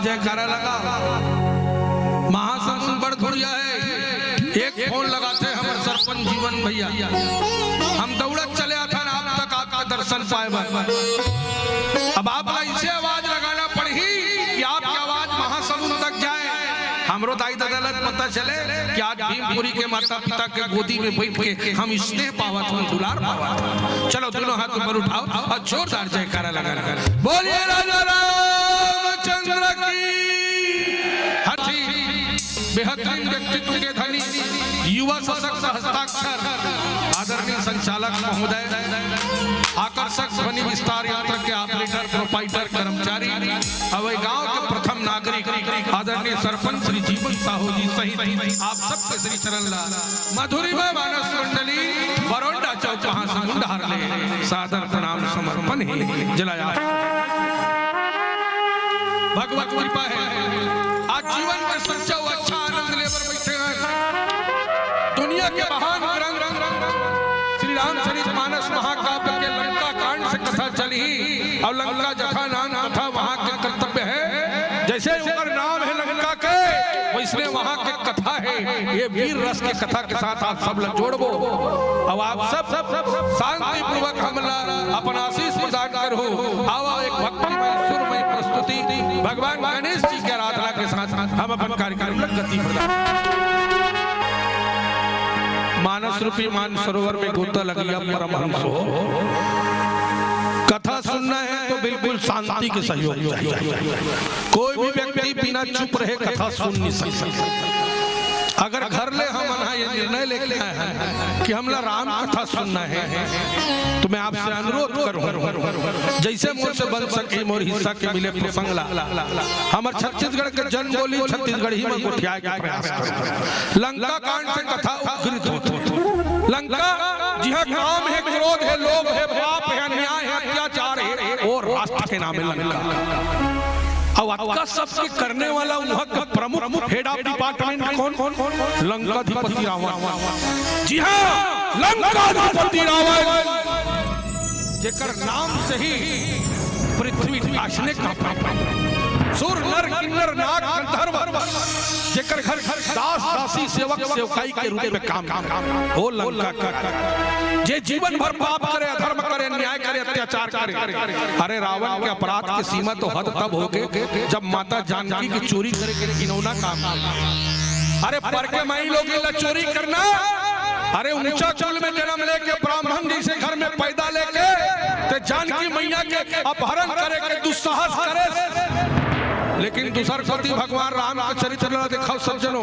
जयकारा लगा। महासमुंद बड़ धुरिया है, एक फोन लगाते हैं हमारे सरपंच जीवन भैया, हम दौड़त चले आते आप तक आपका दर्शन पाए। अब आप ऐसे आवाज लगाना पड़ी कि आपकी आवाज महासमुंद तक जाए। हमरो दाई ददलत पता चले कि आज भीमपुरी के माता पिता के गोदी में बैठ के हम स्नेह पावत, हम दुलार पावत। चलो दोनों हाथ ऊपर उठाओ और जोरदार जयकारा लगा। बोलिए राजा रामचंद्र की। हाथी बेहतरीन व्यक्तित्व के धनी, युवा सशक्त हस्ताक्षर आदरणीय संचालक महोदय, आकर्षक ध्वनि विस्तार यंत्र के ऑपरेटर, प्रोपाइटर, कर्मचारी, अवय गांव के प्रथम नागरिक आदरणीय सरपंच श्री जीवन साहू जी सहित आप सबके श्री चरण लाल मधुरिमा मानस मंडली बरोंडा चौक महासमुंद हारले सादर प्रणाम समर्पण है जलाया। भगवत कृपा है, आज जीवन में सच्चा अच्छा आनंद लेकर बैठे हैं। दुनिया के महान ग्रंथ श्री रामचरितमानस महाकाव्य के लंका कांड से कथा चली और लंका जथा नाम कथा वहाँ के कर्तव्य है। जैसे ऊपर नाम है लंका के, वैसे वहाँ के कथा है। ये वीर रस के कथा के साथ आप सब लोग जोड़बो। अब आप सब शांति पूर्वक हमला अपन आशीष प्रदान करो। आओ एक भक्तिमय सुरमय प्रस्तुति भगवान गणेश जी के आराधना के साथ हम अपन कार्यक्रम में गति प्रदान। मानस रूपी मान सरोवर में गोता लगिया परमहंस हो। कथा सुनना है तो बिल्कुल शांति के सहयोग चाहिए। कोई भी व्यक्ति बिना चुप रहे कथा सुन नहीं सकता। अगर घर ले हम ये निर्णय लेके आए हैं कि हमला राम कथा सुनना है, तो मैं आपसे अनुरोध करूं जैसे मुझसे बन सके मोर हिस्सा के मिले प्रसंगला हमारे छत्तीसगढ़ के जन बोली छत्तीसगढ़ ही में गोठिया के प्रयास करूं। लंका कांड से कथा उद्धृत होती। लंका जहाँ काम है, क्रोध है, लोभ है, पाप है, अन्याय है, अत्याचार है और राष्ट्र के नाम है लंका। अब आपका सबके करने वाला वहाँ का प्रमुख हेड ऑफ डिपार्टमेंट कौन? लंकाधिपति रावण। जी हाँ, लंकाधिपति रावण, जेकर नाम से ही पृथ्वी आशने का सुर नर किन्नर नाग गंधर्व, जेकर घर दास दासी सेवक सेवकाई के रूप में काम हो लंका का। जे जीवन भर पाप करे, अधर्म करे, अन्याय करे, अत्याचार करे। अरे रावण के अपराध की सीमा तो हद तब हो गए जब माता जानकी की चोरी करे के घिनौना काम। अरे पर के माई लोग चोरी करना, अरे ऊंचा कुल में जन्म लेके ब्राह्मण जैसे घर में पैदा लेके ते जानकी मैया के अपहरण करे के दुस्साहस करे। लेकिन दूसर पति भगवान राम का चरित्र देखा सज्जनों,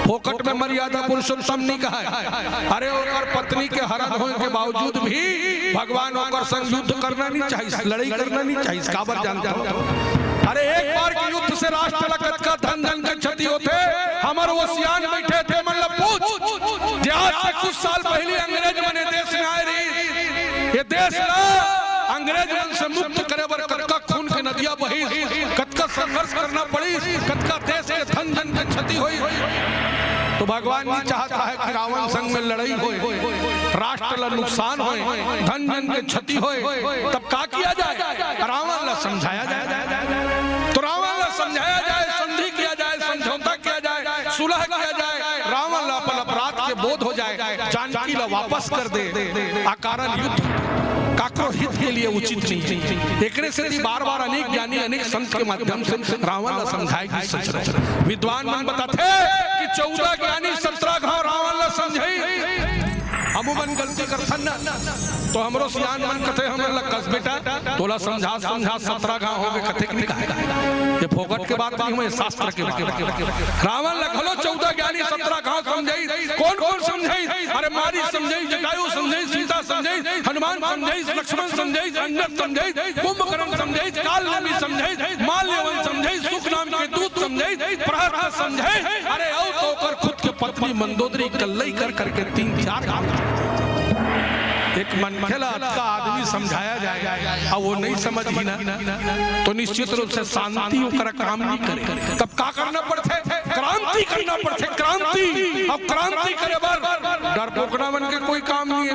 फोकट में मर्यादा पुरुषोत्तम नहीं कहा है। अरे और पत्नी के हरण होने के बावजूद भी भगवान होकर संग युद्ध करना नहीं चाहिए, लड़ाई करना नहीं चाहिए। काबर जानता हूँ। अरे एक बार के युद्ध से राष्ट्र लगत का धन धन का क्षति होते। हमारे वो सियान बैठे थे, मतलब पूछ आज से कुछ साल पहले अंग्रेज बने देश में आए रही। ये देश अंग्रेज मन से मुक्त करे बर कतका खून के नदियां बही, कतका संघर्ष करना पड़ी, कतका देश के धन धन की क्षति हुई। तो भगवान नहीं चाहता है कि रावण संग में लड़ाई हो, राष्ट्र ला नुकसान हो, धन धन की क्षति हो। तब क्या किया जाए? रावण ला समझाया जाए। तो रावण ला समझाया जाए, संधि किया जाए, समझौता किया जाए, सुलह किया जाए। रावण ला अपन अपराध के बोध हो जाए, जानकी ला वापस कर दे। अकारण युद्ध काको हित के लिए उचित नहीं है। एकरे से बार बार अनेक ज्ञानी अनेक संत के माध्यम से रावण ला समझाए कि सच विद्वान मन बताते कि 14 ज्ञानी 17 घाव रावण ला समझाई। अमूमन गलती करथन ना तो हमरो सियान मन कथे हमर ला कस बेटा तोला समझा 17 घाव हो गए कथे नहीं कहा। ये फोकट के बात नहीं है, शास्त्र के बात। रावण ला खलो 14 ज्ञानी 17 घाव समझाई। कौन कौन समझाई? अरे मारी समझाई, जटायु समझाई, सीता समझाई, हनुमान समझाई, लक्ष्मण समझाई, अंगद समझाई, कुंभकर्ण समझाई, काल नबी समझाई, माल्यवन समझाई, सुख नाम के दूत समझाई, प्रहलाद समझाई। अरे आओ तो कर खुद के पत्नी मंदोदरी कल्लई कर करके 3-4 काम। एक मनखेला का आदमी समझाया जाए और वो नहीं समझ ही ना तो निश्चित रूप से शांति होकर काम नहीं करे। तब क्या करना पड़ते? क्रांति करना पड़ते। क्रांति। अब क्रांति करे बार डर पोकना बन के कोई काम नहीं है।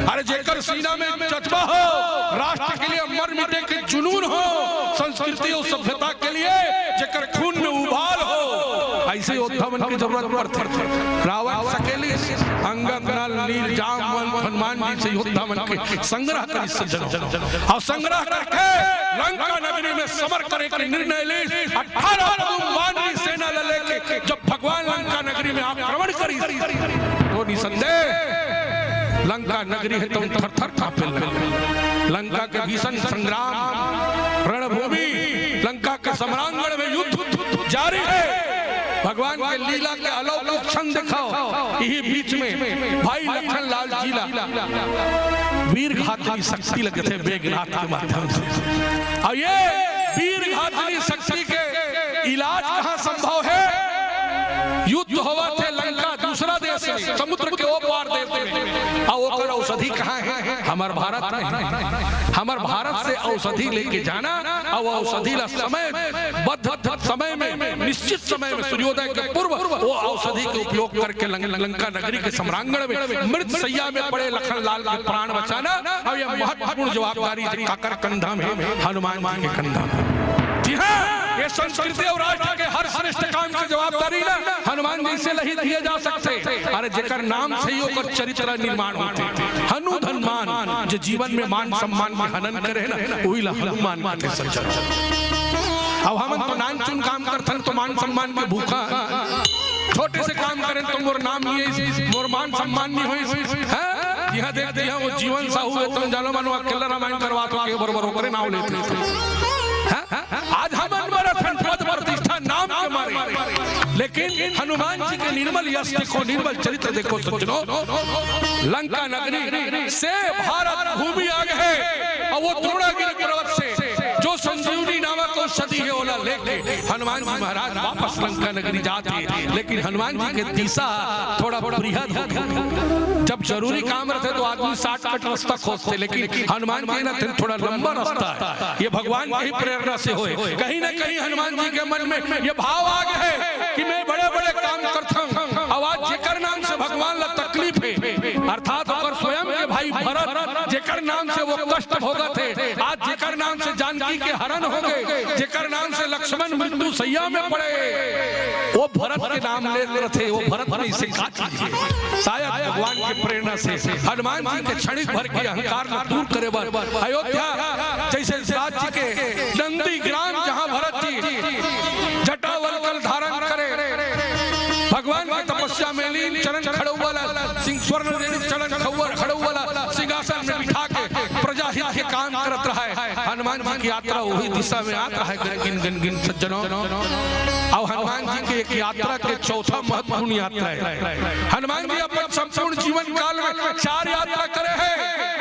अरे जेकर सीना में जज्बा हो, राष्ट्र के लिए मर मिटे के जुनून हो, संस्कृत संस्कृति और सभ्यता के लिए जेकर खून में उबाल हो ऐसे योद्धा मन की जरूरत पड़ती। रावण सकेली अंगद नल नील जाम हनुमान जी से योद्धा मन के संग्रह करी सज्जनों और संग्रह करके लंका नगरी में समर करे के निर्णय ले 18 मानवी सेना लेके जब भगवान लंका नगरी में आक्रमण करी तो निसंदेह लंका नगरी है तुम थर थर कांपे लगे। लंका के भीषण संग्राम रणभूमि लंका के सम्रांगण में युद्ध जारी है। भगवान के लीला के अलौकिक क्षण दिखाओ। यही बीच में भाई लखन लाल जीला वीर घातनी शक्ति लगे थे बेगनाथ के माध्यम से। और ये वीर घातनी शक्ति के इलाज कहाँ संभव है? युद्ध हुआ थे लंका दूसरा देश में समुद्र के ओ पार देश में और औषधि कहाँ है? हमार भारत में। हमार भारत से औषधि लेके जाना और औषधि ला समय बद्ध समय में निश्चित समय में सूर्योदय के पूर्व वो औषधि के उपयोग करके लंका नगरी के सम्रांगण में मृत सैया में पड़े लखन लाल के प्राण बचाना और यह महत्वपूर्ण जवाबदारी काकर कंधा में हनुमान जी के कंधा में। जी हाँ, ये संस्कृति और राष्ट्र के हर श्रेष्ठ काम की जवाबदारी ना हनुमान जी से नहीं दिए जा सकते। अरे जेकर नाम सही होकर चरित्र निर्माण होते हनु धनमान जो जीवन में मान सम्मान के हनन करे ना वही हनुमान के सज्जन। अब हम तो नाम चुन काम करथन तो मान सम्मान के भूखा छोटे से काम करें तो मोर नाम ये मोर मान सम्मान नहीं हुई है। यहाँ देखते हैं वो जीवन साहू है तुम जानो मानो अकेला रामायण करवा तो के बरोबर करे नाम लेते आज हम पद प्रतिष्ठा नाम के मारे लेकिन हनुमान जी के निर्मल यश देखो निर्मल चरित्र देखो सज्जनों। लंका नगरी से भारत भूमि आ गए और वो द्रोणागिरि पर्वत से जो संजीवनी नामक औषधि है ओला लेके हनुमान जी महाराज वापस लंका नगरी जाते। लेकिन हनुमान जी के दिशा थोड़ा बृहद हो गया। जब जरूरी काम रहते तो आदमी 60 कट रास्ता खोजते लेकिन हनुमान जी ना थोड़ा लंबा रास्ता है। ये भगवान की प्रेरणा से होए। कहीं ना कहीं हनुमान जी के मन में ये भाव आ गए कि मैं बड़े बड़े काम करता हूँ। आवाज जेकर नाम से भगवान ला तकलीफ है अर्थात अगर स्वयं के भाई भरत जेकर नाम से वो कष्ट भोगत थे आज जेकर नाम से जानकी के हरण हो गए जेकर नाम से लक्ष्मण मृत्यु सैया में पड़े वो भरत के नाम ले रहे थे। वो भरत ने इसे कहा शायद भगवान के प्रेरणा से हनुमान जी के क्षणिक भर के अहंकार को दूर करे बर अयोध्या जैसे राज्य के नंदी ग्राम जहां भरत जी जटावल्कल धारण करे भगवान की तपस्या में लीन चरण खड़ौवाला सिंह स्वर्ण चरण खड़ौवाला सिंहासन में बिठा के प्रजा हित के काम करत रहा है। हनुमान जी की यात्रा वही दिशा में आता है गिन सज्जनों। और हनुमान जी की एक यात्रा के चौथा महत्वपूर्ण यात्रा है। हनुमान जी अपने संपूर्ण जीवन काल में 4 यात्रा करे हैं।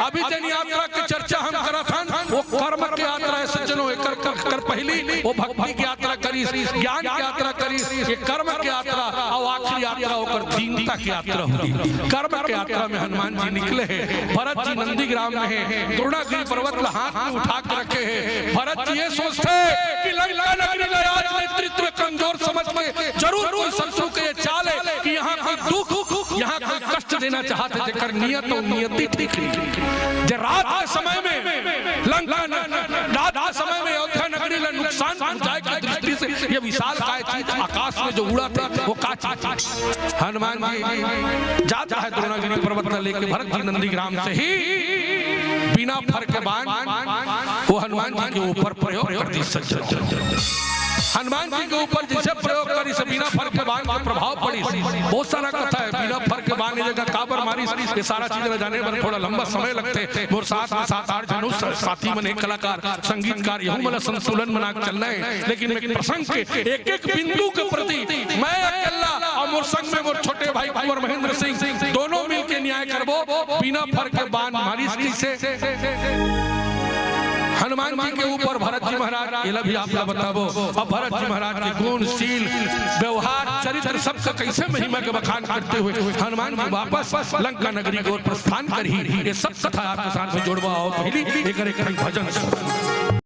अभी जन यात्रा की चर्चा हम करत हन वो कर्म की यात्रा है सज्जनों। कर पहली वो भक्ति की यात्रा करी ज्ञान की यात्रा करी ये कर्म की यात्रा और आखिरी यात्रा होकर दीनता की यात्रा हुई। कर्म की यात्रा में हनुमान जी निकले हैं। भरत जी नंदी ग्राम में है द्रोणागिरि पर्वत को हाथ में उठा कर रखे हैं। भरत जी ये सोचते कि लंका नगरी में आज नेतृत्व कमजोर समझ के जरूर कोई शत्रु के चाल है कि यहाँ कोई दुख यहाँ कोई कष्ट देना चाहते जेकर नियत और नियति ठीक नहीं। जे रात के समय में लंका रात के समय में अयोध्या नगरी में नुकसान पहुंचाए की दृष्टि से ये विशाल काय चीज आकाश में जो उड़ा था वो का चीज हनुमान जी जाता है द्रोणागिरि पर्वत लेके भरत जी नंदी ग्राम से ही बिना फर के बाण वो हनुमान जी के ऊपर प्रयोग कर दी सज्जन। हनुमान जी के ऊपर जैसे प्रयोग करी से बिना फर के बाण का प्रभाव पड़ी। बहुत सारा कथा है बिना फर के बाण जगह काबर मारी ये सारा चीज में जाने पर थोड़ा लंबा समय लगते और साथ में 7-8 जनों साथी मन कलाकार संगीतकार यहू मतलब संतुलन बना चलना है। लेकिन मैं प्रसंग के एक बिंदु के प्रति मैं अकेला और मोर संग में मोर छोटे भाई कुंवर महेंद्र सिंह दोनों मिलकर न्याय करबो बिना फर के बाण मारी से हनुमान जी के ऊपर भरत जी महाराज ये भी आप बताबो। अब भरत जी महाराज के गुण शील व्यवहार चरित्र सबका कैसे महिमा के बखान करते हुए हनुमान जी वापस लंका नगरी की ओर प्रस्थान करी। ये सब कथा आपके साथ में जोड़वा और पहली एक भजन